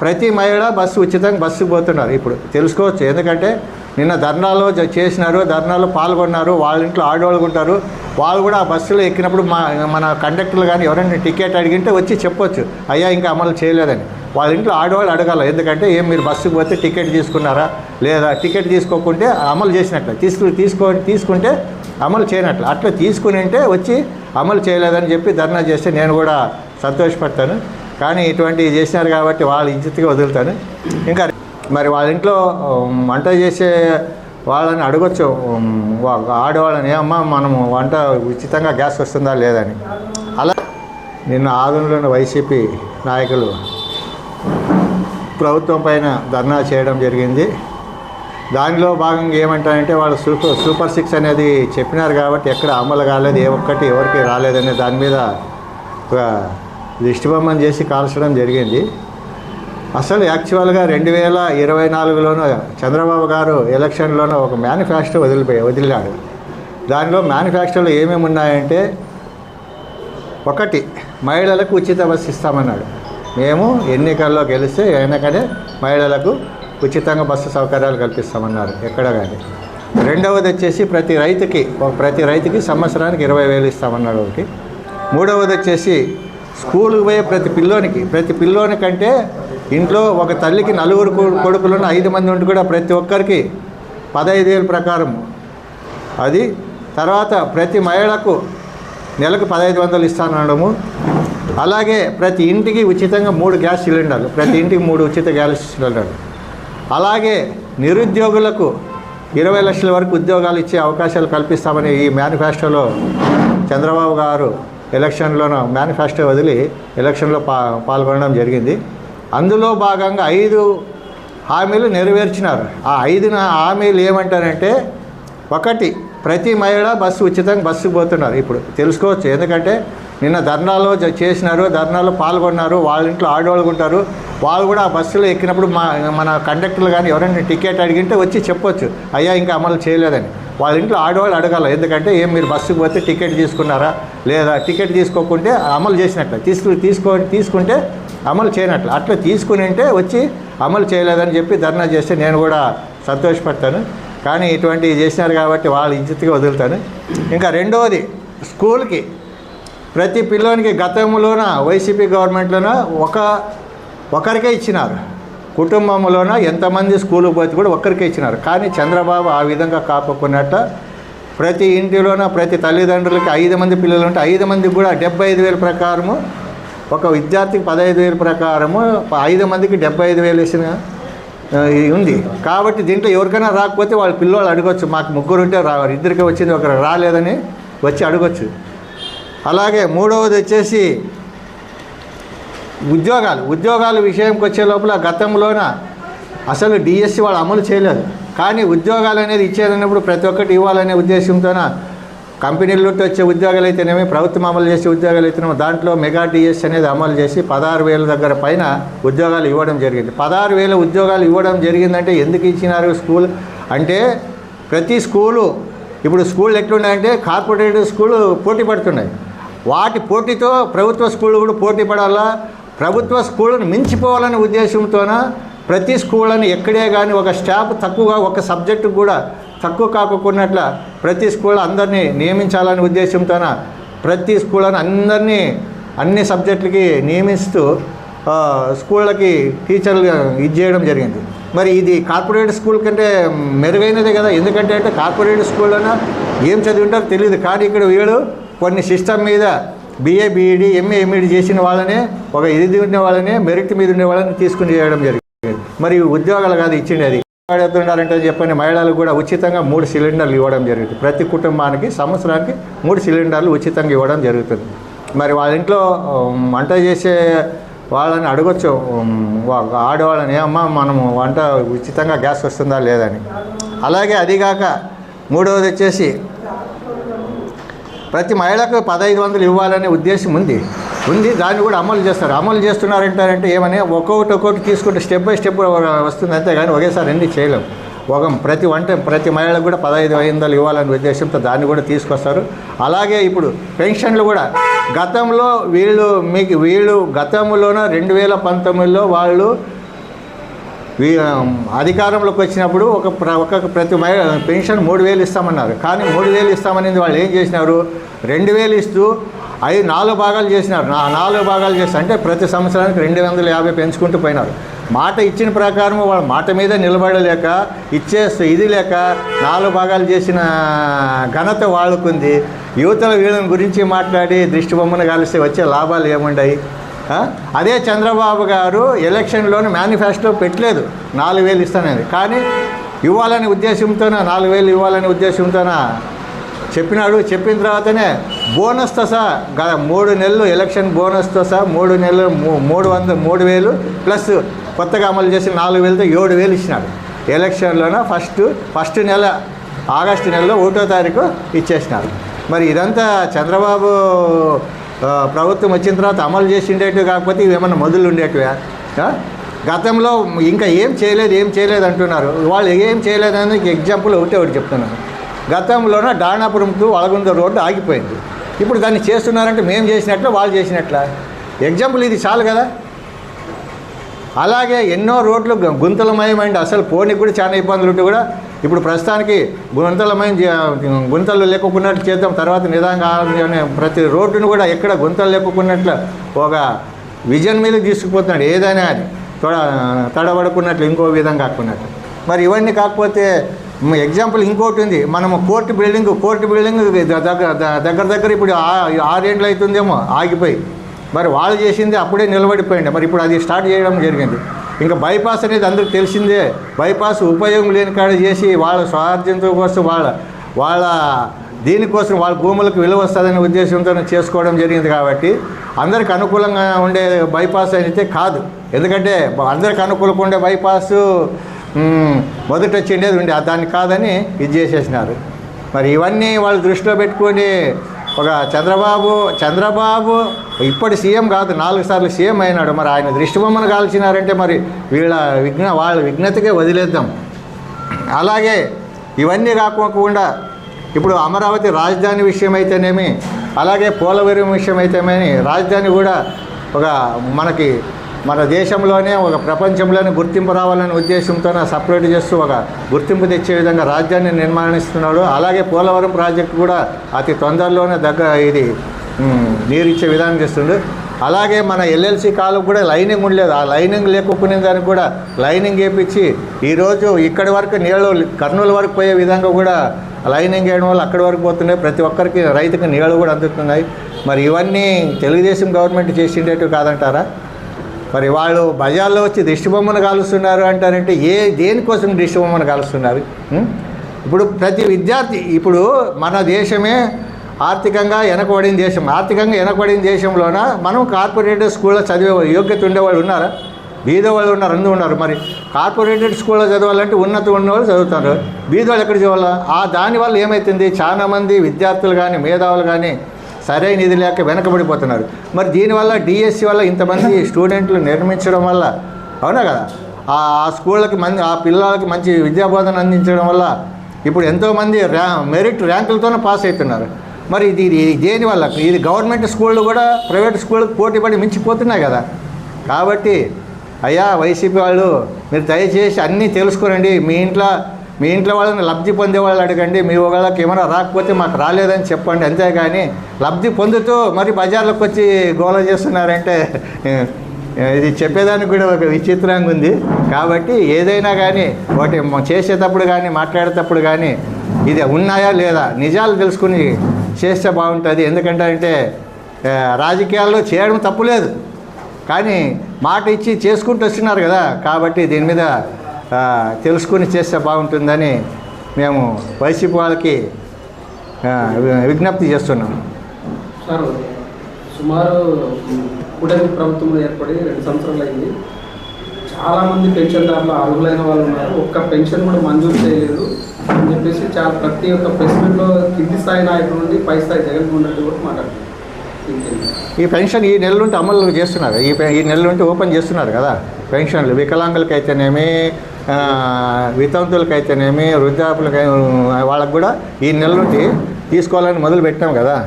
ప్రతి మహిళ బస్సు ఉచితంగా బస్సుకు పోతున్నారు. ఇప్పుడు తెలుసుకోవచ్చు, ఎందుకంటే నిన్న ధర్నాలో చేసినారు, ధర్నాలో పాల్గొన్నారు. వాళ్ళ ఇంట్లో ఆడవాళ్ళు ఉంటారు, వాళ్ళు కూడా ఆ బస్సులో ఎక్కినప్పుడు మన కండక్టర్లు కానీ ఎవరైనా టికెట్ అడిగింటే వచ్చి చెప్పొచ్చు, అయ్యా ఇంకా అమలు చేయలేదని. వాళ్ళ ఇంట్లో ఆడవాళ్ళు అడగాలి, ఎందుకంటే ఏం మీరు బస్సుకు పోతే టికెట్ తీసుకున్నారా లేదా, టికెట్ తీసుకోకుంటే అమలు చేసినట్లే, తీసుకుంటే అమలు చేయనట్లు, అట్లా తీసుకుని ఉంటే వచ్చి అమలు చేయలేదని చెప్పి ధర్నా చేస్తే నేను కూడా సంతోషపడతాను. కానీ ఇటువంటివి చేసినారు కాబట్టి వాళ్ళ ఇజ్జత్తుగా వదులుతాను. ఇంకా మరి వాళ్ళ ఇంట్లో వంట చేసే వాళ్ళని అడగొచ్చు, ఆడవాళ్ళని, ఏమమ్మా మనము వంట ఉచితంగా గ్యాస్ వస్తుందా లేదని. అలా నిన్న ఆదంలోని వైసీపీ నాయకులు ప్రభుత్వం పైన ధర్నా చేయడం జరిగింది. దానిలో భాగంగా ఏమంటారంటే వాళ్ళు సూపర్ 6 అనేది చెప్పినారు కాబట్టి ఎక్కడ అమలు కాలేదు, ఏ ఒక్కటి ఎవరికి రాలేదనే దాని మీద ఒక దిష్టిబొమ్మను చేసి కాల్చడం జరిగింది. అసలు యాక్చువల్గా 2024లోనూ చంద్రబాబు గారు ఎలక్షన్లోనూ ఒక మేనిఫెస్టో వదిలాడు. దానిలో మేనిఫెస్టోలో ఏమేమి ఉన్నాయంటే, ఒకటి మహిళలకు ఉచిత బస్సు ఇస్తామన్నాడు. మేము ఎన్నికల్లో గెలిస్తే వెనకనే మహిళలకు ఉచితంగా బస్సు సౌకర్యాలు కల్పిస్తామన్నారు ఎక్కడ కానీ. రెండవది వచ్చేసి ప్రతి రైతుకి సంవత్సరానికి 20,000 ఇస్తామన్నాడు ఒకటి. మూడవది వచ్చేసి స్కూల్కి పోయే ప్రతి పిల్లోనికంటే ఇంట్లో ఒక తల్లికి 4 కొడుకులను 5 మంది ఉండి కూడా ప్రతి ఒక్కరికి 15,000 ప్రకారం అది. తర్వాత ప్రతి మహిళకు నెలకు 1,500 ఇస్తానడము. అలాగే ప్రతి ఇంటికి ఉచితంగా 3 గ్యాస్ సిలిండర్లు, ప్రతి ఇంటికి 3 ఉచిత గ్యాస్ సిలిండర్లు. అలాగే నిరుద్యోగులకు 20 లక్షల వరకు ఉద్యోగాలు ఇచ్చే అవకాశాలు కల్పిస్తామని ఈ మేనిఫెస్టోలో చంద్రబాబు గారు ఎలక్షన్లోనూ మేనిఫెస్టో వదిలి ఎలక్షన్లో పాల్గొనడం జరిగింది. అందులో భాగంగా 5 హామీలు నెరవేర్చినారు. ఆ 5 హామీలు ఏమంటారంటే, ఒకటి ప్రతి మహిళ ఉచితంగా బస్సుకు పోతున్నారు. ఇప్పుడు తెలుసుకోవచ్చు, ఎందుకంటే నిన్న ధర్నాలో చేసినారు, ధర్నాలో పాల్గొన్నారు. వాళ్ళ ఇంట్లో ఆడవాళ్ళు ఉంటారు, వాళ్ళు కూడా ఆ బస్సులో ఎక్కినప్పుడు మన కండక్టర్లు కానీ ఎవరైనా టికెట్ అడిగింటే వచ్చి చెప్పొచ్చు, అయ్యా ఇంకా అమలు చేయలేదని. వాళ్ళ ఇంట్లో ఆడవాళ్ళు అడగాలి, ఎందుకంటే ఏం మీరు బస్సుకు పోతే టికెట్ తీసుకున్నారా లేదా, టికెట్ తీసుకోకుంటే అమలు చేసినట్లే, తీసుకుంటే అమలు చేయనట్లు, అట్లా తీసుకుని ఉంటే వచ్చి అమలు చేయలేదని చెప్పి ధర్నా చేస్తే నేను కూడా సంతోషపడతాను. కానీ ఇటువంటివి చేసినారు కాబట్టి వాళ్ళ ఇజ్జత్తుగా వదులుతాను. ఇంకా రెండవది, స్కూల్కి ప్రతి పిల్లోనికి గతంలోన వైసీపీ గవర్నమెంట్లోన ఒకరికే ఇచ్చినారు. కుటుంబంలోన ఎంతమంది స్కూల్కి పోతే కూడా ఒక్కరికే ఇచ్చినారు. కానీ చంద్రబాబు ఆ విధంగా కాకపోయినట్ట ప్రతి ఇంటిలోన ప్రతి తల్లిదండ్రులకి 5 మంది పిల్లలు ఉంటే 5 మందికి కూడా 75,000 ప్రకారము, ఒక విద్యార్థికి 15,000 ప్రకారము, 5 మందికి 75,000 వేసిన ఉంది. కాబట్టి దీంట్లో ఎవరికైనా రాకపోతే వాళ్ళ పిల్లలు అడగొచ్చు, మాకు 3 ఉంటే ఇద్దరికి వచ్చింది, ఒకరు రాలేదని వచ్చి అడగొచ్చు. అలాగే మూడవది వచ్చేసి ఉద్యోగాల విషయంకి వచ్చే లోపల గతంలోన అసలు డిఎస్సి వాళ్ళు అమలు చేయలేదు. కానీ ఉద్యోగాలు అనేది ఇచ్చేదన్నప్పుడు ప్రతి ఒక్కటి ఇవ్వాలనే ఉద్దేశంతోన కంపెనీల్లో వచ్చే ఉద్యోగాలు అయితేనేమి, ప్రభుత్వం అమలు చేసే ఉద్యోగాలు అయితేనేమో దాంట్లో మెగా డిఎస్సి అనేది అమలు చేసి 16,000 దగ్గర పైన ఉద్యోగాలు ఇవ్వడం జరిగింది. 16,000 ఉద్యోగాలు ఇవ్వడం జరిగిందంటే ఎందుకు ఇచ్చినారు? స్కూల్ అంటే ప్రతి స్కూలు, ఇప్పుడు స్కూళ్ళు ఎట్లున్నాయంటే కార్పొరేట్ స్కూలు పోటీ పడుతున్నాయి. వాటి పోటీతో ప్రభుత్వ స్కూళ్ళు కూడా పోటీ పడాలా, ప్రభుత్వ స్కూళ్ళను మించిపోవాలనే ఉద్దేశంతోన ప్రతి స్కూళ్ళని ఎక్కడే కానీ ఒక స్టాఫ్ తక్కువగా, ఒక సబ్జెక్టు కూడా తక్కువ కాకున్నట్ల ప్రతి స్కూల్ అందరినీ నియమించాలనే ఉద్దేశంతోన ప్రతి స్కూళ్ళని అందరినీ అన్ని సబ్జెక్టులకి నియమిస్తూ స్కూళ్ళకి టీచర్లు చేయడం జరిగింది. మరి ఇది కార్పొరేట్ స్కూల్ కంటే మెరుగైనదే కదా. ఎందుకంటే అంటే కార్పొరేట్ స్కూల్లోన ఏం చదివి ఉంటారో తెలియదు. కానీ ఇక్కడ వీళ్ళు కొన్ని సిస్టమ్ మీద BA BEd MA MEd చేసిన వాళ్ళనే, ఒక ఇది ఉన్న వాళ్ళనే, మెరిట్ మీద ఉండే వాళ్ళని తీసుకుని చేయడం జరిగింది. మరి ఉద్యోగాలు కాదు ఇచ్చిండేది. ఎత్తున్నారంటే చెప్పని మహిళలకు కూడా ఉచితంగా 3 సిలిండర్లు ఇవ్వడం జరుగుతుంది. ప్రతి కుటుంబానికి సంవత్సరానికి 3 సిలిండర్లు ఉచితంగా ఇవ్వడం జరుగుతుంది. మరి వాళ్ళ ఇంట్లో వంట చేసే వాళ్ళని అడగొచ్చు, ఆడవాళ్ళని, ఏమమ్మా మనము వంట ఉచితంగా గ్యాస్ వస్తుందా లేదని. అలాగే అదిగాక మూడవది వచ్చేసి ప్రతి మహిళకు 1,500 ఇవ్వాలనే ఉద్దేశం ఉంది. దాన్ని కూడా అమలు చేస్తారు. అమలు చేస్తున్నారంటారంటే ఏమని ఒక్కొక్కటి తీసుకుంటే స్టెప్ బై స్టెప్ వస్తుంది, అంతేగాని ఒకేసారి అన్నీ చేయలేము. ప్రతి మహిళకు కూడా 1,500 ఇవ్వాలనే ఉద్దేశంతో దాన్ని కూడా తీసుకొస్తారు. అలాగే ఇప్పుడు పెన్షన్లు కూడా గతంలో వీళ్ళు గతంలోన 2019లో వాళ్ళు అధికారంలోకి వచ్చినప్పుడు ప్రతి పెన్షన్ 3,000 ఇస్తామన్నారు. కానీ 3,000 ఇస్తామనేది వాళ్ళు ఏం చేసినారు, 2,000 ఇస్తూ 4 భాగాలు చేసినారు. 4 భాగాలు చేసి అంటే ప్రతి సంవత్సరానికి 250 పెంచుకుంటూ పోయినారు. మాట ఇచ్చిన ప్రకారం వాళ్ళ మాట మీద నిలబడలేక ఇది లేక 4 భాగాలు చేసిన ఘనత వాళ్ళకుంది. యువతల వీళ్ళని గురించి మాట్లాడి దృష్టి బొమ్మను కలిసి వచ్చే లాభాలు ఏముండయి? అదే చంద్రబాబు గారు ఎలక్షన్లోని మేనిఫెస్టో పెట్టలేదు 4,000 ఇస్తానని, కానీ ఇవ్వాలనే ఉద్దేశంతోనే 4,000 ఇవ్వాలనే ఉద్దేశంతోన చెప్పినాడు. చెప్పిన తర్వాతనే బోనస్తో సహా 3 నెలలు ఎలక్షన్ బోనస్తో సహా 3 నెలలు 3,000 ప్లస్ కొత్తగా అమలు చేసి 4,000తో 7,000 ఇచ్చినాడు. ఎలక్షన్లోన ఫస్ట్ నెల ఆగస్టు నెలలో 1వ తారీఖు ఇచ్చేసినారు. మరి ఇదంతా చంద్రబాబు ప్రభుత్వం వచ్చిన తర్వాత అమలు చేసి ఉండేటివి, కాకపోతే ఇవి ఏమన్నా మొదలు ఉండేటివా? గతంలో ఇంకా ఏం చేయలేదు అంటున్నారు. వాళ్ళు ఏం చేయలేదని ఎగ్జాంపుల్ ఒకటి చెప్తున్నారు. గతంలోన డానాపురంతో వలగుంద రోడ్డు ఆగిపోయింది. ఇప్పుడు దాన్ని చేస్తున్నారంటే మేము చేసినట్ల వాళ్ళు చేసినట్ల? ఎగ్జాంపుల్ ఇది చాలు కదా. అలాగే ఎన్నో రోడ్లు గుంతలమయమైంది, అసలు పోనీకి కూడా చాలా ఇబ్బందులు ఉంటే కూడా ఇప్పుడు ప్రస్తుతానికి గుంతలు లేకున్నట్లు చేద్దాం, తర్వాత నిదానంగా ప్రతి రోడ్డును కూడా ఎక్కడ గుంతలు లేకున్నట్లు ఒక విజన్ మీద తీసుకుపోతున్నాడు. ఏదైనా అది తడబడుకున్నట్లు ఇంకో విధంగా కాకున్నట్లు. మరి ఇవన్నీ కాకపోతే ఎగ్జాంపుల్ ఇంకోటి ఉంది. మనము కోర్టు బిల్డింగ్ దగ్గర ఇప్పుడు 6 ఏళ్ళు అవుతుందేమో ఆగిపోయి. మరి వాళ్ళు చేసింది అప్పుడే నిలబడిపోయింది. మరి ఇప్పుడు అది స్టార్ట్ చేయడం జరిగింది. ఇంకా బైపాస్ అనేది అందరికి తెలిసిందే. బైపాస్ ఉపయోగం లేని కాడ చేసి వాళ్ళ స్వార్థంతో కోసం వాళ్ళ దీనికోసం వాళ్ళ భూములకు విలువ వస్తుందనే ఉద్దేశంతో చేసుకోవడం జరిగింది. కాబట్టి అందరికి అనుకూలంగా ఉండే బైపాస్ అయితే కాదు. ఎందుకంటే అందరికి అనుకూలంగా ఉండే బైపాసు మొదట వచ్చిండేది ఉండే, దాన్ని కాదని ఇది చేసేసినారు. మరి ఇవన్నీ వాళ్ళు దృష్టిలో పెట్టుకొని ఒక చంద్రబాబు ఇప్పటి సీఎం కాదు, 4 సార్లు సీఎం అయినాడు. మరి ఆయన దృష్టిబొమ్మను కాల్చినారంటే మరి వాళ్ళ విఘ్నతకే వదిలేద్దాం. అలాగే ఇవన్నీ కాకుండా ఇప్పుడు అమరావతి రాజధాని విషయం అయితేనేమి, అలాగే పోలవరం విషయం అయితేనేమి, రాజధాని కూడా మన దేశంలోనే ఒక ప్రపంచంలోనే గుర్తింపు రావాలనే ఉద్దేశంతో సపరేట్ చేస్తూ ఒక గుర్తింపు తెచ్చే విధంగా రాజధానిని నిర్మాణిస్తున్నాడు. అలాగే పోలవరం ప్రాజెక్టు కూడా అతి తొందరలోనే ఇది నీరు ఇచ్చే విధానం చేస్తుండు. అలాగే మన ఎల్ఎల్సి కాలకు కూడా లైనింగ్ ఉండలేదు. ఆ లైనింగ్ లేకపోయిన దానికి కూడా లైనింగ్ వేయించి ఈరోజు ఇక్కడి వరకు నీళ్ళు కర్నూలు వరకు పోయే విధంగా కూడా లైనింగ్ వేయడం వల్ల అక్కడి వరకు పోతున్నాయి. ప్రతి ఒక్కరికి రైతుకి నీళ్ళు కూడా అందుతున్నాయి. మరి ఇవన్నీ తెలుగుదేశం గవర్నమెంట్ చేసిండేటివి కాదంటారా? మరి వాళ్ళు బజార్లో వచ్చి దిష్టిబొమ్మను కాలుస్తున్నారు అంటారంటే దేనికోసం దిష్టిబొమ్మను కాలుస్తున్నారు? ఇప్పుడు ప్రతి విద్యార్థి ఇప్పుడు మన దేశమే ఆర్థికంగా వెనకబడిన దేశం. ఆర్థికంగా వెనకబడిన దేశంలోన మనం కార్పొరేటెడ్ స్కూల్లో చదివే యోగ్యత ఉండేవాళ్ళు ఉన్నారా? బీదవాళ్ళు ఉన్నారు, అందరూ ఉన్నారు. మరి కార్పొరేటెడ్ స్కూల్లో చదవాలంటే ఉన్నత ఉన్నవాళ్ళు చదువుతారు, బీదవాళ్ళు ఎక్కడ చదవాలి? దానివల్ల ఏమవుతుంది, చాలామంది విద్యార్థులు కానీ మేధావులు కానీ సరైన ఇది లేక వెనకబడిపోతున్నారు. మరి దీనివల్ల డిఎస్సి వల్ల ఇంతమంది స్టూడెంట్లు నిర్మించడం వల్ల, అవునా కదా, ఆ స్కూళ్ళకి ఆ పిల్లలకి మంచి విద్యాబోధన అందించడం వల్ల ఇప్పుడు ఎంతోమంది మెరిట్ ర్యాంకులతోనే పాస్ అవుతున్నారు. మరి ఇది దేనివల్ల? ఇది గవర్నమెంట్ స్కూళ్ళు కూడా ప్రైవేట్ స్కూళ్ళకి పోటీపడి మించిపోతున్నాయి కదా. కాబట్టి అయ్యా వైసీపీ వాళ్ళు మీరు దయచేసి అన్నీ తెలుసుకోరండి. మీ ఇంట్లో వాళ్ళని లబ్ధి పొందే వాళ్ళు అడగండి. మీ వాళ్ళకి ఏమైనా రాకపోతే మాకు రాలేదని చెప్పండి. అంతేగాని లబ్ధి పొందుతూ మరి బజార్లోకి వచ్చి గోల చేస్తున్నారంటే ఇది చెప్పేదానికి కూడా ఒక విచిత్రంగా ఉంది. కాబట్టి ఏదైనా కానీ ఒకటి చేసేటప్పుడు కానీ మాట్లాడేటప్పుడు కానీ ఇది ఉన్నాయా లేదా నిజాలు తెలుసుకుని చేస్తే బాగుంటుంది. ఎందుకంటే రాజకీయాల్లో చేయడం తప్పులేదు, కానీ మాట ఇచ్చి చేసుకుంటూ వస్తున్నారు కదా. కాబట్టి దీని మీద తెలుసుకుని చేస్తే బాగుంటుందని మేము వైసీపీ వాళ్ళకి విజ్ఞప్తి చేస్తున్నాం. సార్, సుమారు కూటమి ప్రభుత్వం ఏర్పడి 2 సంవత్సరాలు అయింది. చాలామంది పెన్షన్దారులు అర్హులైన వాళ్ళు ఉన్నారు. ఒక్క పెన్షన్ కూడా మంజూరు చేయలేదు అని చెప్పేసి ప్రతి ఒక్క ప్రెస్ మీట్లో కింది స్థాయి నాయకుల నుండి పై స్థాయి జగన్మోహన్ రెడ్డి కూడా మాట్లాడుతున్నారు. ఈ పెన్షన్ ఈ నెల నుండి అమలు చేస్తున్నారు. ఈ నెల నుండి ఓపెన్ చేస్తున్నారు కదా పెన్షన్లు. వికలాంగులకైతేనేమి, వితంతులకైతేనేమి, వృద్ధాపులకై వాళ్ళకు కూడా ఈ నెల నుండి తీసుకోవాలని మొదలు పెట్టాం కదా.